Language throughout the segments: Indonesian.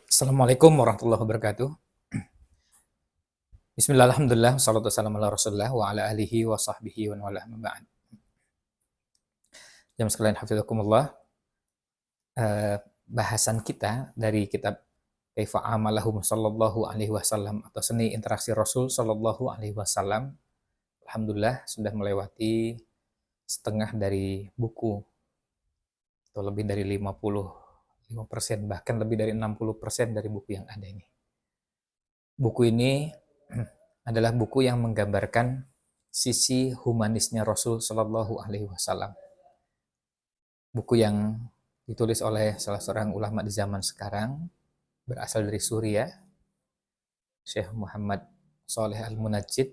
Assalamualaikum warahmatullahi wabarakatuh. Bismillah, alhamdulillah, wassalatu wassalamu ala rasulillah wa ala alihi wa sahbihi wa wala amma ba'd. Jamaah sekalian hafizakumullah, bahasan kita dari kitab Kaifa Amalahum Sallallahu Alaihi Wasallam atau Seni Interaksi Rasul Sallallahu Alaihi Wasallam, alhamdulillah sudah melewati setengah dari buku atau lebih dari 55%, bahkan lebih dari 60% dari buku yang ada ini. Buku ini adalah buku yang menggambarkan sisi humanisnya Rasul Shallallahu Alaihi Wasallam. Buku yang ditulis oleh salah seorang ulama di zaman sekarang, berasal dari Suriah, Syekh Muhammad Shaleh Al-Munajjid,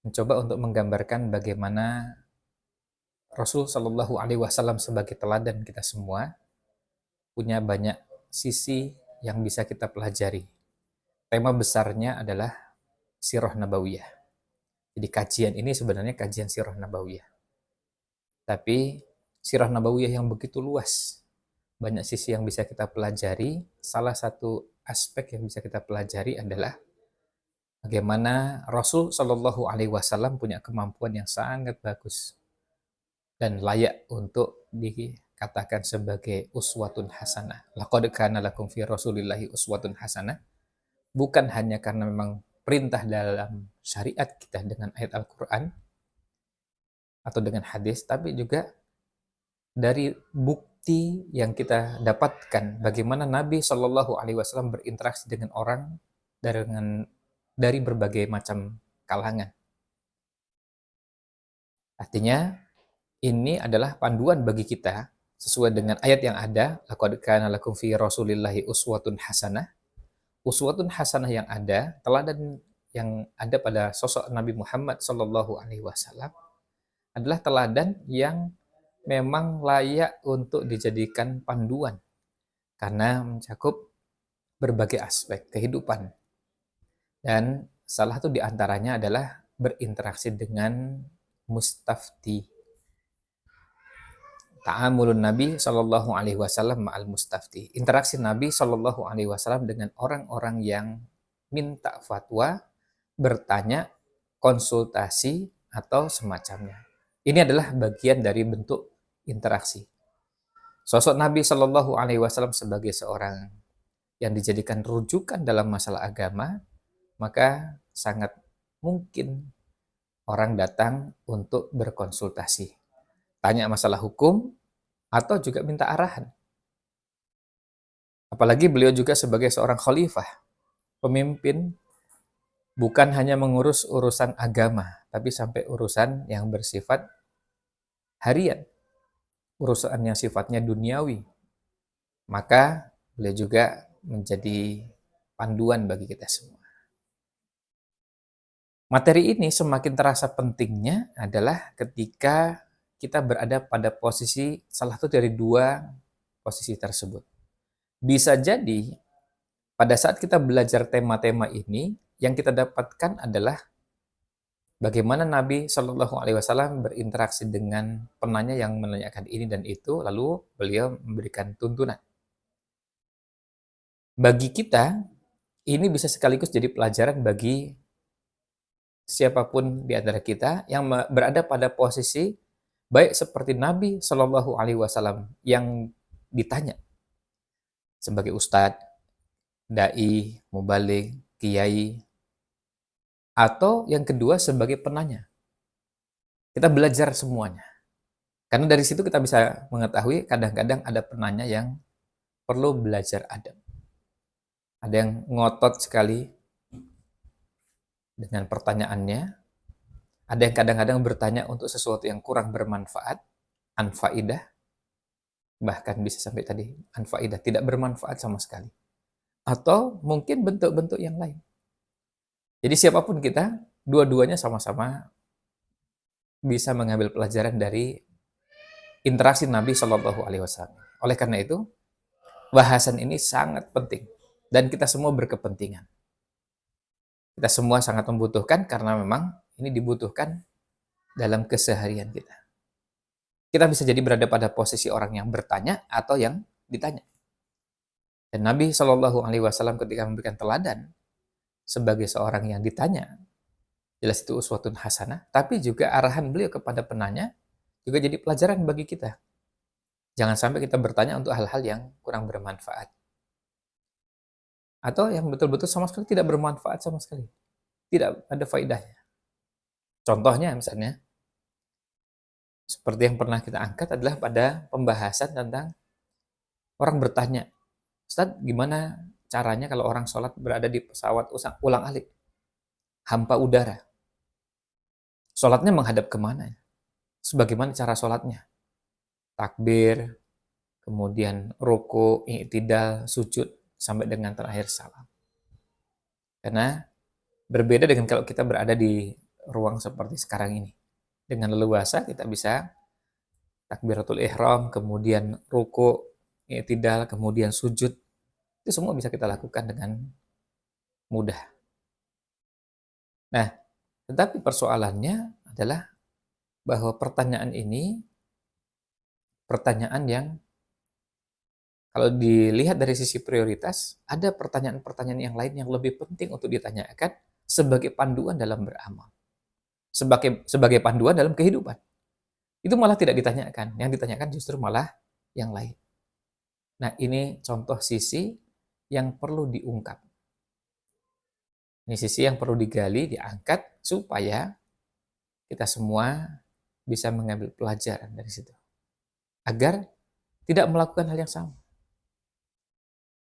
mencoba untuk menggambarkan bagaimana Rasul Shallallahu Alaihi Wasallam sebagai teladan kita semua punya banyak sisi yang bisa kita pelajari. Tema besarnya adalah Sirah Nabawiyah. Jadi kajian ini sebenarnya kajian Sirah Nabawiyah. Tapi Sirah Nabawiyah yang begitu luas, banyak sisi yang bisa kita pelajari. Salah satu aspek yang bisa kita pelajari adalah bagaimana Rasul Shallallahu Alaihi Wasallam punya kemampuan yang sangat bagus dan layak untuk dikatakan sebagai uswatun hasanah. Laqad kana lakum fi Rasulillahi uswatun hasanah. Bukan hanya karena memang perintah dalam syariat kita dengan ayat Al-Quran atau dengan hadis, tapi juga dari bukti yang kita dapatkan bagaimana Nabi Shallallahu Alaihi Wasallam berinteraksi dengan orang dari berbagai macam kalangan. Artinya ini adalah panduan bagi kita sesuai dengan ayat yang ada, laqad kana lakum fi Rasulillahi uswatun hasanah. Uswatun hasanah yang ada, teladan yang ada pada sosok Nabi Muhammad Shallallahu Alaihi Wasallam adalah teladan yang memang layak untuk dijadikan panduan karena mencakup berbagai aspek kehidupan. Dan salah satu di antaranya adalah berinteraksi dengan mustafti. Ta'amulun Nabi Shallallahu Alaihi Wasallam ma'al mustafti. Interaksi Nabi Shallallahu Alaihi Wasallam dengan orang-orang yang minta fatwa, bertanya, konsultasi, atau semacamnya. Ini adalah bagian dari bentuk interaksi. Sosok Nabi Shallallahu Alaihi Wasallam sebagai seorang yang dijadikan rujukan dalam masalah agama, maka sangat mungkin orang datang untuk berkonsultasi, tanya masalah hukum, atau juga minta arahan. Apalagi beliau juga sebagai seorang khalifah, pemimpin, bukan hanya mengurus urusan agama, tapi sampai urusan yang bersifat harian, urusan yang sifatnya duniawi. Maka beliau juga menjadi panduan bagi kita semua. Materi ini semakin terasa pentingnya adalah ketika kita berada pada posisi salah satu dari dua posisi tersebut. Bisa jadi pada saat kita belajar tema-tema ini, yang kita dapatkan adalah bagaimana Nabi Shallallahu Alaihi Wasallam berinteraksi dengan penanya yang menanyakan ini dan itu, lalu beliau memberikan tuntunan. Bagi kita, ini bisa sekaligus jadi pelajaran bagi siapapun di antara kita yang berada pada posisi baik seperti Nabi Shallallahu Alaihi Wasallam yang ditanya sebagai ustadz, dai, mubaligh, kiai, atau yang kedua sebagai penanya. Kita belajar semuanya. Karena dari situ kita bisa mengetahui kadang-kadang ada penanya yang perlu belajar adab. Ada yang ngotot sekali dengan pertanyaannya. Ada yang kadang-kadang bertanya untuk sesuatu yang kurang bermanfaat, anfaidah, bahkan bisa sampai tadi anfaidah, tidak bermanfaat sama sekali. Atau mungkin bentuk-bentuk yang lain. Jadi siapapun kita, dua-duanya sama-sama bisa mengambil pelajaran dari interaksi Nabi Shallallahu Alaihi Wasallam. Oleh karena itu, bahasan ini sangat penting dan kita semua berkepentingan. Kita semua sangat membutuhkan karena memang ini dibutuhkan dalam keseharian kita. Kita bisa jadi berada pada posisi orang yang bertanya atau yang ditanya. Dan Nabi Shallallahu Alaihi Wasallam ketika memberikan teladan sebagai seorang yang ditanya, jelas itu uswatun hasanah, tapi juga arahan beliau kepada penanya juga jadi pelajaran bagi kita. Jangan sampai kita bertanya untuk hal-hal yang kurang bermanfaat. Atau yang betul-betul sama sekali tidak bermanfaat sama sekali. Tidak ada faedahnya. Contohnya misalnya, seperti yang pernah kita angkat adalah pada pembahasan tentang orang bertanya, Ustadz gimana caranya kalau orang sholat berada di pesawat ulang-alik, hampa udara. Sholatnya menghadap kemana? Sebagaimana cara sholatnya? Takbir, kemudian ruku, i'tidal, sujud, sampai dengan terakhir salam. Karena berbeda dengan kalau kita berada di ruang seperti sekarang ini. Dengan leluasa kita bisa takbiratul ihram, kemudian ruku, i'tidal, kemudian sujud. Itu semua bisa kita lakukan dengan mudah. Nah, tetapi persoalannya adalah bahwa pertanyaan ini pertanyaan yang kalau dilihat dari sisi prioritas, ada pertanyaan-pertanyaan yang lain yang lebih penting untuk ditanyakan sebagai panduan dalam beramal. Sebagai panduan dalam kehidupan. Itu malah tidak ditanyakan. Yang ditanyakan justru malah yang lain. Nah, ini contoh sisi yang perlu diungkap. Ini sisi yang perlu digali, diangkat, supaya kita semua bisa mengambil pelajaran dari situ. Agar tidak melakukan hal yang sama.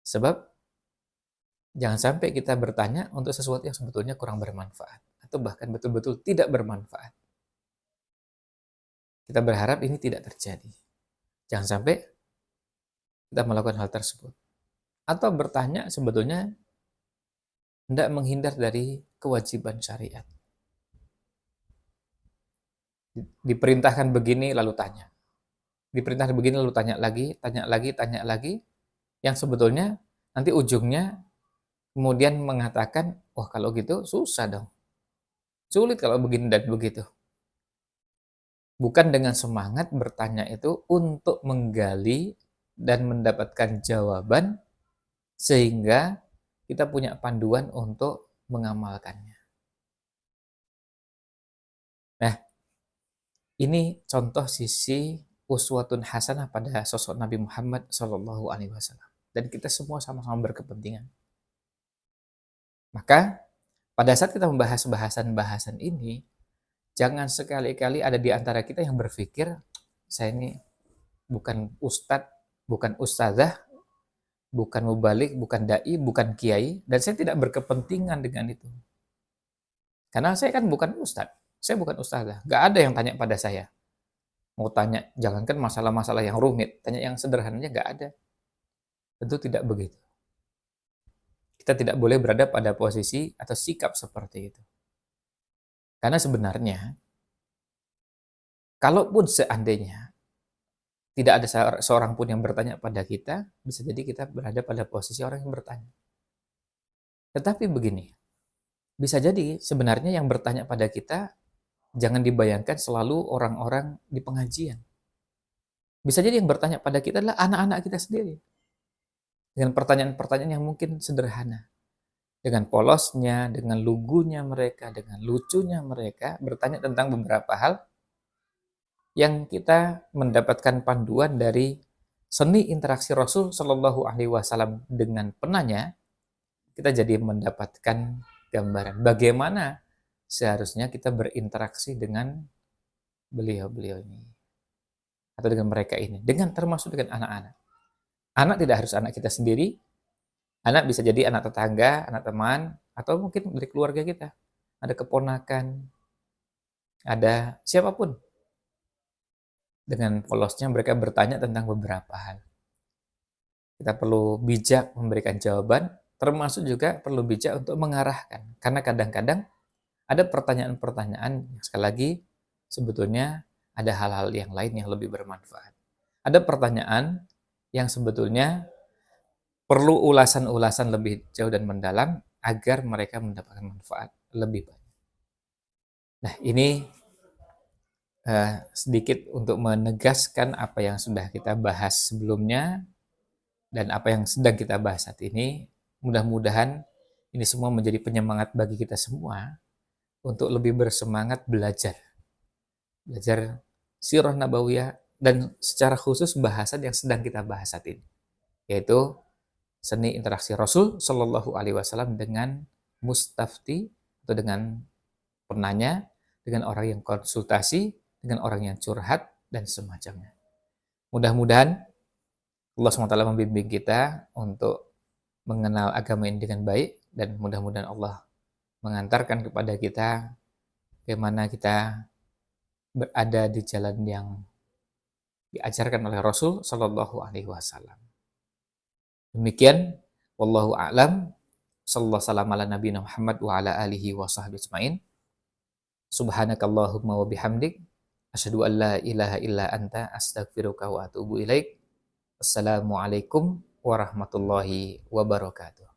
Sebab jangan sampai kita bertanya untuk sesuatu yang sebetulnya kurang bermanfaat atau bahkan betul-betul tidak bermanfaat. Kita berharap ini tidak terjadi. Jangan sampai kita melakukan hal tersebut. Atau bertanya sebetulnya hendak menghindar dari kewajiban syariat. Diperintahkan begini lalu tanya. Diperintahkan begini lalu tanya lagi, tanya lagi. Yang sebetulnya nanti ujungnya kemudian mengatakan, wah kalau gitu susah dong. Sulit kalau begini dan begitu. Bukan dengan semangat bertanya itu untuk menggali dan mendapatkan jawaban sehingga kita punya panduan untuk mengamalkannya. Nah, ini contoh sisi uswatun hasanah pada sosok Nabi Muhammad Shallallahu Alaihi Wasallam. Dan kita semua sama-sama berkepentingan. Maka pada saat kita membahas bahasan-bahasan ini, jangan sekali-kali ada di antara kita yang berpikir, saya ini bukan ustadz, bukan ustazah, bukan mubalik, bukan dai, bukan kiai, dan saya tidak berkepentingan dengan itu. Karena saya kan bukan ustadz, saya bukan ustazah, gak ada yang tanya pada saya. Mau tanya, jangankan masalah-masalah yang rumit, tanya yang sederhananya gak ada. Tentu tidak begitu. Kita tidak boleh berada pada posisi atau sikap seperti itu. Karena sebenarnya, kalaupun seandainya tidak ada seorang pun yang bertanya pada kita, bisa jadi kita berada pada posisi orang yang bertanya. Tetapi begini, bisa jadi sebenarnya yang bertanya pada kita, jangan dibayangkan selalu orang-orang di pengajian. Bisa jadi yang bertanya pada kita adalah anak-anak kita sendiri. Dengan pertanyaan-pertanyaan yang mungkin sederhana. Dengan polosnya, dengan lugunya mereka, dengan lucunya mereka, bertanya tentang beberapa hal yang kita mendapatkan panduan dari seni interaksi Rasul Shallallahu Alaihi Wasallam dengan penanya, kita jadi mendapatkan gambaran bagaimana seharusnya kita berinteraksi dengan beliau-beliau ini atau dengan mereka ini, dengan termasuk dengan anak-anak. Anak tidak harus anak kita sendiri, anak bisa jadi anak tetangga, anak teman, atau mungkin dari keluarga kita. Ada keponakan, ada siapapun. Dengan polosnya mereka bertanya tentang beberapa hal. Kita perlu bijak memberikan jawaban, termasuk juga perlu bijak untuk mengarahkan. Karena kadang-kadang ada pertanyaan-pertanyaan, sekali lagi, sebetulnya ada hal-hal yang lain yang lebih bermanfaat. Ada pertanyaan yang sebetulnya perlu ulasan-ulasan lebih jauh dan mendalam agar mereka mendapatkan manfaat lebih banyak. Nah, ini sedikit untuk menegaskan apa yang sudah kita bahas sebelumnya Dan apa yang sedang kita bahas saat ini, mudah-mudahan ini semua menjadi penyemangat bagi kita semua untuk lebih bersemangat belajar. Belajar sirah nabawiyah dan secara khusus bahasan yang sedang kita bahas saat ini, yaitu seni interaksi Rasul Shallallahu Alaihi Wasallam dengan mustafti atau dengan penanya, dengan orang yang konsultasi, dengan orang yang curhat, dan semacamnya. Mudah-mudahan Allah SWT membimbing kita untuk mengenal agama ini dengan baik, dan mudah-mudahan Allah mengantarkan kepada kita bagaimana kita berada di jalan yang diajarkan oleh Rasul Shallallahu Alaihi Wasallam. Demikian, wallahu a'lam. Sallallahu ala nabiyina Muhammad wa ala alihi wa sahbihi ajmain. Subhanakallahumma wa bihamdik, asyhadu an la ilaha illa anta, astaghfiruka wa atubu ilaik. Assalamualaikum warahmatullahi wabarakatuh.